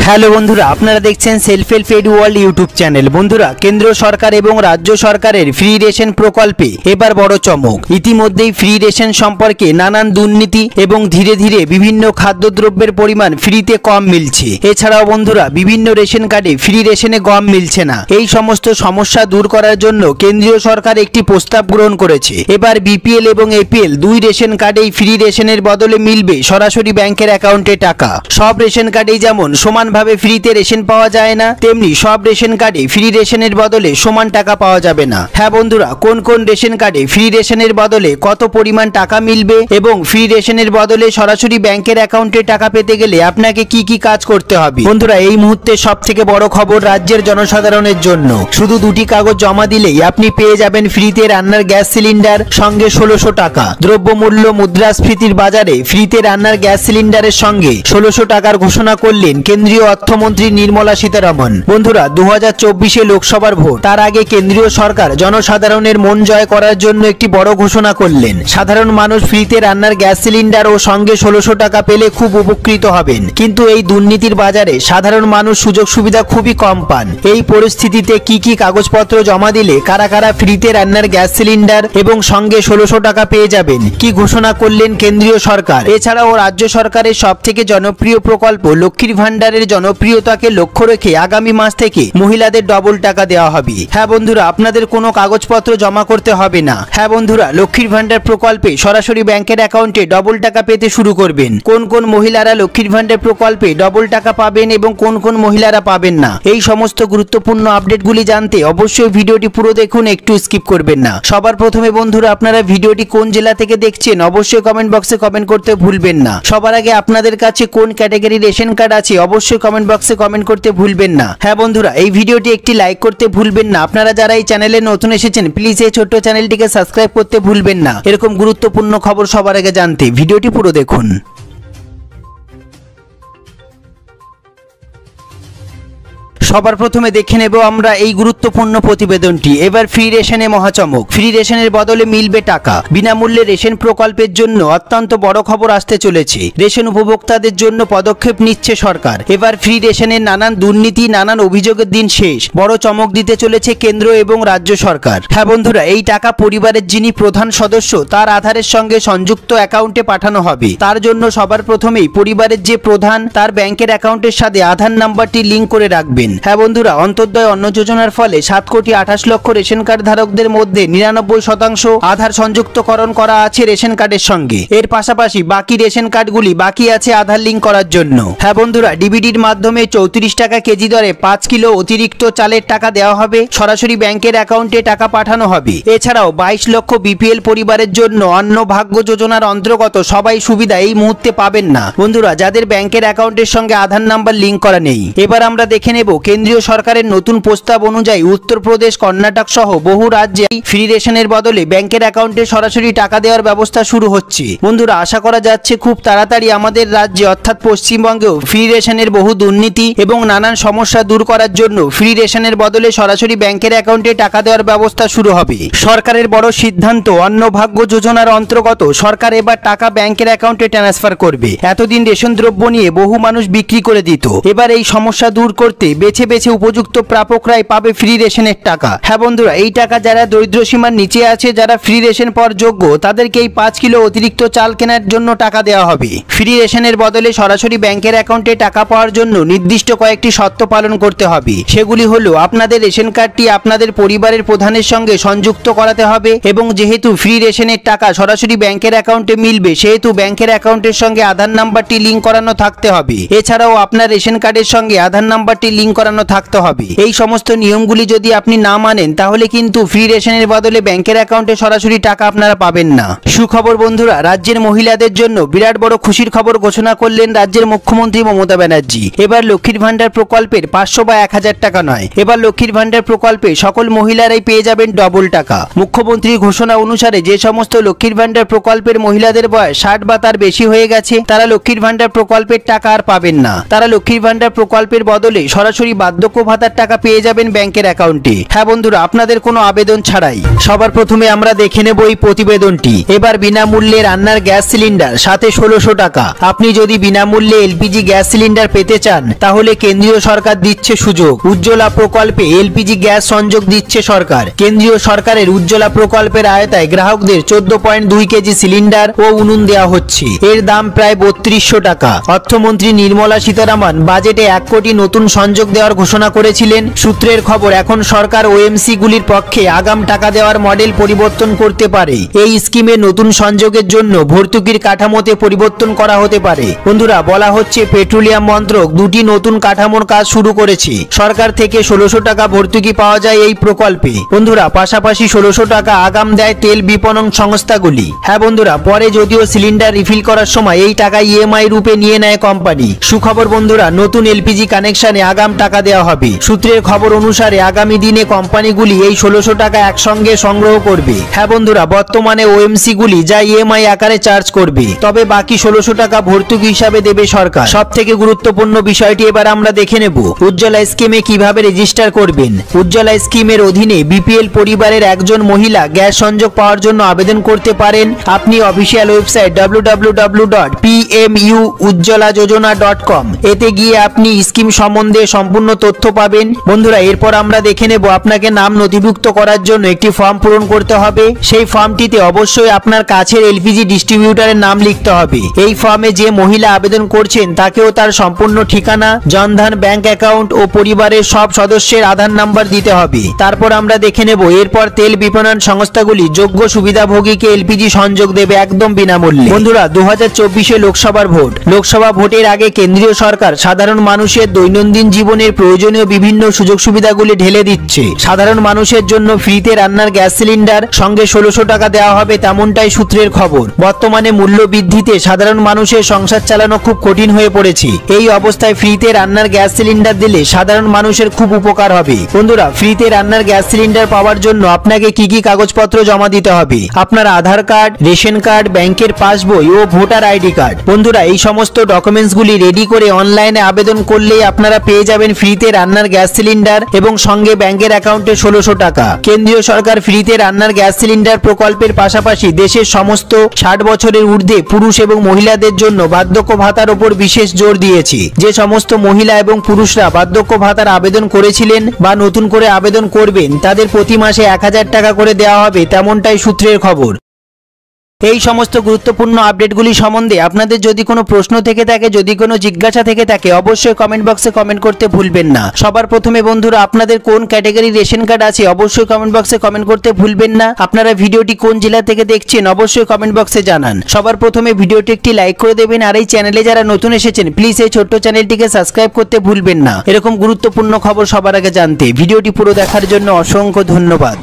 Hello বন্ধুরা, আপনারা দেখছেন self help aid world YouTube channel. বন্ধুরা, কেন্দ্র সরকার এবং রাজ্য সরকারের ফ্রি রেশন প্রকল্পে এবার বড় চমক। ইতিমধ্যেই ফ্রি রেশন সম্পর্কে নানান দুর্নীতি এবং ধীরে ধীরে বিভিন্ন খাদ্যদ্রব্যের পরিমাণ ফ্রিতে কম মিলছে। এছাড়াও বন্ধুরা, বিভিন্ন রেশন কার্ডে ফ্রি রেশনে গম মিলছে না। এই সমস্ত সমস্যা দূর করার জন্য কেন্দ্রীয় সরকার একটি প্রস্তাব গ্রহণ করেছে। এবার বিপিএল এবং এপিএল দুই রেশন কার্ডেই ফ্রি রেশনের বদলে মিলবে সরাসরি ব্যাংকের অ্যাকাউন্টে টাকা। সব রেশন কার্ডেই যেমন সমানভাবে ফ্রিতে রেশন পাওয়া যায় না, তেমনি সব রেশন কার্ডে ফ্রি রেশনের বদলে সমান টাকা পাওয়া যাবে না। হ্যাঁ বন্ধুরা, কোন কোন রেশন কার্ডে ফ্রি রেশনের বদলে কত পরিমাণ টাকা মিলবে এবং ফ্রি রেশনের বদলে সরাসরি ব্যাংকের অ্যাকাউন্টে টাকা পেতে গেলে আপনাকে কি কি কাজ করতে হবে। বন্ধুরা, এই মুহূর্তে সবথেকে বড় খবর রাজ্যের জনসাধারণের জন্য। শুধু দুটি কাগজ জমা দিলেই আপনি পেয়ে যাবেন ফ্রিতে রান্নার গ্যাস সিলিন্ডার, সঙ্গে 1600 টাকা। দ্রব্যমূল্য মুদ্রাস্ফীতির বাজারে ফ্রিতে রান্নার গ্যাস সিলিন্ডারের সঙ্গে 1600 টাকার ঘোষণা করলেন কেন্দ্রীয় অর্থমন্ত্রী নির্মলা সীতারামন। বন্ধুরা, 2024-এ লোকসভার ভোট, তার আগে কেন্দ্রীয় সরকার জনসাধারণের মন জয় করার জন্য একটি বড় ঘোষণা করলেন। সাধারণ মানুষ ফ্রিতে রান্নার গ্যাস সিলিন্ডার ও সঙ্গে 1600 টাকা পেলে খুব উপকৃত হবেন। কিন্তু এই দুর্নীতির বাজারে সাধারণ মানুষ সুযোগ সুবিধা খুবই কম পান। এই পরিস্থিতিতে কি কি কাগজপত্র জমা দিলে কারা কারা ফ্রিতে রান্নার গ্যাস সিলিন্ডার এবং সঙ্গে 1600 টাকা পেয়ে যাবেন, কি ঘোষণা করলেন কেন্দ্রীয় সরকার। এছাড়াও রাজ্য সরকারের সবথেকে জনপ্রিয় প্রকল্প লক্ষ্মীর ভান্ডারের জনপ্রিয়তাকে লক্ষ্য রেখে আগামী মাস থেকে মহিলাদের ডবল টাকা দেওয়া হবে। হ্যাঁ বন্ধুরা, আপনাদের কোনো কাগজপত্র জমা করতে হবে না। হ্যাঁ বন্ধুরা, লক্ষ্মীর ভান্ডার প্রকল্পে সরাসরি ব্যাংকের অ্যাকাউন্টে ডবল টাকা পেতে শুরু করবেন। কোন কোন মহিলারা লক্ষ্মীর ভান্ডার প্রকল্পে ডবল টাকা পাবেন এবং কোন কোন মহিলারা পাবেন না, এই সমস্ত গুরুত্বপূর্ণ আপডেটগুলি জানতে অবশ্যই ভিডিওটি পুরো দেখুন, একটু স্কিপ করবেন না। সবার প্রথমে বন্ধুরা, আপনারা ভিডিওটি কোন জেলা থেকে দেখছেন অবশ্যই কমেন্ট বক্সে কমেন্ট করতে ভুলবেন না। সবার আগে আপনাদের কাছে কোন ক্যাটাগরি রেশন কার্ড আছে অবশ্যই কমেন্ট বক্সে কমেন্ট করতে ভুলবেন না। হ্যাঁ বন্ধুরা, এই ভিডিওটি একটি লাইক করতে ভুলবেন না। আপনারা যারা এই চ্যানেলে নতুন এসেছেন প্লিজ এই ছোট্ট চ্যানেলটিকে সাবস্ক্রাইব করতে ভুলবেন না। এরকম গুরুত্বপূর্ণ খবর সবার আগে জানতে ভিডিওটি পুরো দেখুন। সবার প্রথমে দেখে নেব আমরা এই গুরুত্বপূর্ণ প্রতিবেদনটি। এবার ফ্রি রেশনে মহাচমক, ফ্রি রেশনের বদলে মিলবে টাকা। বিনামূল্যে রেশন প্রকল্পের জন্য অত্যন্ত বড় খবর আসতে চলেছে। রেশন উপভোক্তাদের জন্য পদক্ষেপ নিচ্ছে সরকার। এবার ফ্রি রেশনের নানান দুর্নীতি, নানান অভিযোগের দিন শেষ। বড় চমক দিতে চলেছে কেন্দ্র এবং রাজ্য সরকার। হ্যাঁ বন্ধুরা, এই টাকা পরিবারের যিনি প্রধান সদস্য তার আধারের সঙ্গে সংযুক্ত অ্যাকাউন্টে পাঠানো হবে। তার জন্য সবার প্রথমেই পরিবারের যে প্রধান তার ব্যাংকের অ্যাকাউন্টের সাথে আধার নাম্বারটি লিঙ্ক করে রাখবেন। হ্যাঁ বন্ধুরা, অন্তর্দয় অন্ন যোজনার ফলে 7,28,00,000 রেশন কার্ড ধারকদের মধ্যে 99% আধার সংযুক্তকরণ করা আছে রেশন কার্ডের সঙ্গে। এর পাশাপাশি বাকি রেশন কার্ডগুলি বাকি আছে আধার লিঙ্ক করার জন্য। হ্যাঁ বন্ধুরা, ডিবিডির মাধ্যমে 34 টাকা কেজি দরে 5 কিলো অতিরিক্ত চালের টাকা দেওয়া হবে। সরাসরি ব্যাংকের অ্যাকাউন্টে টাকা পাঠানো হবে। এছাড়াও 22 লক্ষ বিপিএল পরিবারের জন্য অন্ন ভাগ্য যোজনার অন্তর্গত সবাই সুবিধা এই মুহূর্তে পাবেন না বন্ধুরা, যাদের ব্যাংকের অ্যাকাউন্টের সঙ্গে আধার নাম্বার লিঙ্ক করা নেই। এবার আমরা দেখে নেব কেন্দ্রীয় সরকারের নতুন প্রস্তাব অনুযায়ী উত্তরপ্রদেশ, কর্ণাটক সহ বহু রাজ্যে ফ্রি রেশনের বদলে ব্যাংকের অ্যাকাউন্টে সরাসরি টাকা দেওয়ার ব্যবস্থা শুরু হচ্ছে। বন্ধুরা, আশা করা যাচ্ছে খুব তাড়াতাড়ি আমাদের রাজ্যে অর্থাৎ পশ্চিমবঙ্গেও ফ্রি রেশনের বহু দুর্নীতি এবং নানান সমস্যা দূর করার জন্য ফ্রি রেশনের বদলে সরাসরি ব্যাংকের অ্যাকাউন্টে টাকা দেওয়ার ব্যবস্থা শুরু হবে। সরকারের বড় সিদ্ধান্ত, অন্নভাগ্য যোজনার অন্তর্গত সরকার এবার টাকা ব্যাংকের অ্যাকাউন্টে ট্রান্সফার করবে। এতদিন রেশন দ্রব্য নিয়ে বহু মানুষ বিক্রি করে দিত। এবার এই সমস্যা দূর করতে বেছে বেছে উপযুক্ত প্রাপকরাই পাবে ফ্রি রেশনের টাকা। হ্যাঁ বন্ধুরা, এই টাকা যারা দরিদ্র সীমার নিচে আছে, যারা ফ্রি রেশন পাওয়ার যোগ্য, তাদেরকে এই 5 কিলো অতিরিক্ত চাল কেনার জন্য টাকা দেওয়া হবে। ফ্রি রেশনের বদলে সরাসরি ব্যাংকের অ্যাকাউন্টে টাকা পাওয়ার জন্য নির্দিষ্ট কয়েকটি শর্ত পালন করতে হবে। সেগুলি হলো, আপনাদের রেশন কার্ডটি আপনাদের পরিবারের প্রধানের সঙ্গে সংযুক্ত করাতে হবে এবং যেহেতু ফ্রি রেশনের টাকা সরাসরি ব্যাংকের অ্যাকাউন্টে মিলবে সেহেতু ব্যাংকের অ্যাকাউন্টের সঙ্গে আধার নাম্বারটি লিঙ্ক করানো থাকতে হবে। এছাড়াও আপনার রেশন কার্ডের সঙ্গে আধার নাম্বারটি লিঙ্ক করানো থাকতে হবে। এই সমস্ত নিয়মগুলি যদি আপনি না মানেন তাহলে কিন্তু ফ্রি রেশনের বদলে ব্যাংকের অ্যাকাউন্টে সরাসরি টাকা আপনারা পাবেন না। সুখবর বন্ধুরা, রাজ্যের মহিলাদের জন্য বিরাট বড় খুশির খবর ঘোষণা করলেন রাজ্যের মুখ্যমন্ত্রী মমতা ব্যানার্জি। এবার লক্ষ্মীর ভান্ডার প্রকল্পের 500 বা 1000 টাকা নয়, এবার লক্ষ্মীর ভান্ডার প্রকল্পে সকল মহিলারাই পেয়ে যাবেন ডবল টাকা। মুখ্যমন্ত্রীর ঘোষণা অনুসারে যে সমস্ত লক্ষ্মীর ভান্ডার প্রকল্পের মহিলাদের বয়স 60 বা তার বেশি হয়ে গেছে তারা লক্ষ্মীর ভান্ডার প্রকল্পের টাকা আর পাবেন না। তারা লক্ষ্মীর ভান্ডার প্রকল্পের বদলে সরাসরি সরাসরি বার্ধক্য ভাতার টাকা পেয়ে যাবেন ব্যাংকের অ্যাকাউন্টে। হ্যাঁ বন্ধুরা, আপনাদের কোনো আবেদন ছাড়াই। সবার প্রথমে আমরা দেখে নেব এই প্রতিবেদনটি। এবার বিনামূল্যে রান্নার গ্যাস সিলিন্ডার সাথে 1600 টাকা। আপনি যদি বিনামূল্যে এলপিজি গ্যাস সিলিন্ডার পেতে চান তাহলে কেন্দ্রীয় সরকার দিচ্ছে সুযোগ। উজ্জ্বলা প্রকল্পে এলপিজি গ্যাস সংযোগ দিচ্ছে সরকার। কেন্দ্রীয় সরকারের উজ্জ্বলা প্রকল্পের আওতায় গ্রাহকদের 14.2 কেজি সিলিন্ডার ও উনুন দেওয়া হচ্ছে। এর দাম প্রায় 3200 টাকা। অর্থমন্ত্রী নির্মলা সীতারামন বাজেটে 1 কোটি নতুন সংযোগ দেওয়ার ঘোষণা করেছিলেন। সূত্রের খবর, এখন সরকার ওএমসি গুলির পক্ষে আগাম টাকা দেওয়ার মডেল পরিবর্তন করতে পারে। এই স্কিমে নতুন সংযোগের জন্য ভর্তুকির কাঠামোতে পরিবর্তন করা হতে পারে। বন্ধুরা, বলা হচ্ছে পেট্রোলিয়াম মন্ত্রক দুটি নতুন কাঠামোর কাজ শুরু করেছে। সরকার থেকে 1600 টাকা ভর্তুকি পাওয়া যায় এই প্রকল্পে। বন্ধুরা, পাশাপাশি 1600 টাকা আগাম দেয় তেল বিপণন সংস্থাগুলি। হ্যাঁ বন্ধুরা, পরে যদিও সিলিন্ডার রিফিল করার সময় এই টাকা ইএমআই রূপে নিয়ে নেয় কোম্পানি। সুখবর বন্ধুরা, নতুন এলপিজি কানেকশনে আগাম টাকা দেওয়া হবে। সূত্রের খবর অনুসারে আগামী দিনে কোম্পানিগুলি এই 1600 টাকা একসঙ্গে সংগ্রহ করবে। হ্যাঁ বন্ধুরা, বর্তমানে ওএমসি গুলি যা ইএমআই আকারে চার্জ করবে, তবে বাকি 1600 টাকা ভর্তুকি হিসাবে দেবে সরকার। সব থেকে গুরুত্বপূর্ণ বিষয়টি এবার আমরা দেখে নেব। উজ্জ্বলা স্কিমে কিভাবে রেজিস্টার করবেন। উজ্জ্বলা স্কিমের অধীনে বিপিএল পরিবারের একজন মহিলা গ্যাস সংযোগ পাওয়ার জন্য আবেদন করতে পারেন। আপনি অফিসিয়াল ওয়েবসাইট www.pmujjolajojona.com এতে গিয়ে আপনি স্কিম সম্বন্ধে সম্পূর্ণ তথ্য পাবেন। বন্ধুরা, এরপর আমরা দেখে নেব আপনাকে নাম নথিভুক্ত করার জন্য একটি ফর্ম পূরণ করতে হবে। সেই ফর্মটিতে অবশ্যই আপনার কাছের এলপিজি ডিস্ট্রিবিউটরের নাম লিখতে হবে। এই ফর্মে যে মহিলা আবেদন করছেন তাকেও তার সম্পূর্ণ ঠিকানা, জনধন ব্যাংক অ্যাকাউন্ট ও পরিবারের সব সদস্যের আধার নাম্বার দিতে হবে। তারপর আমরা দেখে নেব এরপর তেল বিপণন সংস্থাগুলি যোগ্য সুবিধাভোগীকে এলপিজি সংযোগ দেবে একদম বিনামূল্যে। বন্ধুরা, 2024 লোকসভার ভোট। লোকসভা ভোটের আগে কেন্দ্রীয় সরকার সাধারণ মানুষের দৈনন্দিন জীবনের প্রয়োজনীয় বিভিন্ন সুযোগ সুবিধাগুলি ঢেলে দিচ্ছে। সাধারণ মানুষের জন্য ফ্রিতে রান্নার গ্যাস সিলিন্ডার সঙ্গে 1600 টাকা দেওয়া হবে, তেমনটাই সূত্রের খবর। বর্তমানে মূল্য বৃদ্ধিতে সাধারণ মানুষের সংসার চালানো খুব কঠিন হয়ে পড়েছে। এই অবস্থায় ফ্রিতে রান্নার গ্যাস সিলিন্ডার দিলে সাধারণ মানুষের খুব উপকার হবে। বন্ধুরা, ফ্রিতে রান্নার গ্যাস সিলিন্ডার পাওয়ার জন্য আপনাকে কি কি কাগজপত্র জমা দিতে হবে? আপনার আধার কার্ড, রেশন কার্ড, ব্যাংকের পাসবই ও ভোটার আইডি কার্ড। বন্ধুরা, এই সমস্ত ডকুমেন্টসগুলি রেডি করে অনলাইনে আবেদন করলেই আপনারা পেয়ে যাবেন ফ্রিতে রান্নার গ্যাস সিলিন্ডার এবং সঙ্গে ব্যাংকের অ্যাকাউন্টে 1600 টাকা। কেন্দ্রীয় সরকার ফ্রিতে রান্নার গ্যাস সিলিন্ডার প্রকল্পের পাশাপাশি দেশের সমস্ত 60 বছরের ঊর্ধ্বে পুরুষ এবং মহিলাদের জন্য বার্ধক্য ভাতার উপর বিশেষ জোর দিয়েছে। যে সমস্ত মহিলা এবং পুরুষরা বার্ধক্য ভাতার আবেদন করেছিলেন বা নতুন করে আবেদন করবেন তাদের প্রতি মাসে 1000 টাকা করে দেওয়া হবে, তেমনটাই সূত্রের খবর। এই সমস্ত গুরুত্বপূর্ণ আপডেটগুলি সম্বন্ধে আপনাদের যদি কোনো প্রশ্ন থেকে থাকে, যদি কোনো জিজ্ঞাসা থেকে থাকে, অবশ্যই কমেন্ট বক্সে কমেন্ট করতে ভুলবেন না। সবার প্রথমে বন্ধুরা, আপনাদের কোন ক্যাটাগরির রেশন কার্ড আছে অবশ্যই কমেন্ট বক্সে কমেন্ট করতে ভুলবেন না। আপনারা ভিডিওটি কোন জেলা থেকে দেখছেন অবশ্যই কমেন্ট বক্সে জানান। সবার প্রথমে ভিডিওটি একটি লাইক করে দেবেন, আর এই চ্যানেলে যারা নতুন এসেছেন প্লিজ এই ছোট্ট চ্যানেলটিকে সাবস্ক্রাইব করতে ভুলবেন না। এরকম গুরুত্বপূর্ণ খবর সবার আগে জানতে ভিডিওটি পুরো দেখার জন্য অসংখ্য ধন্যবাদ।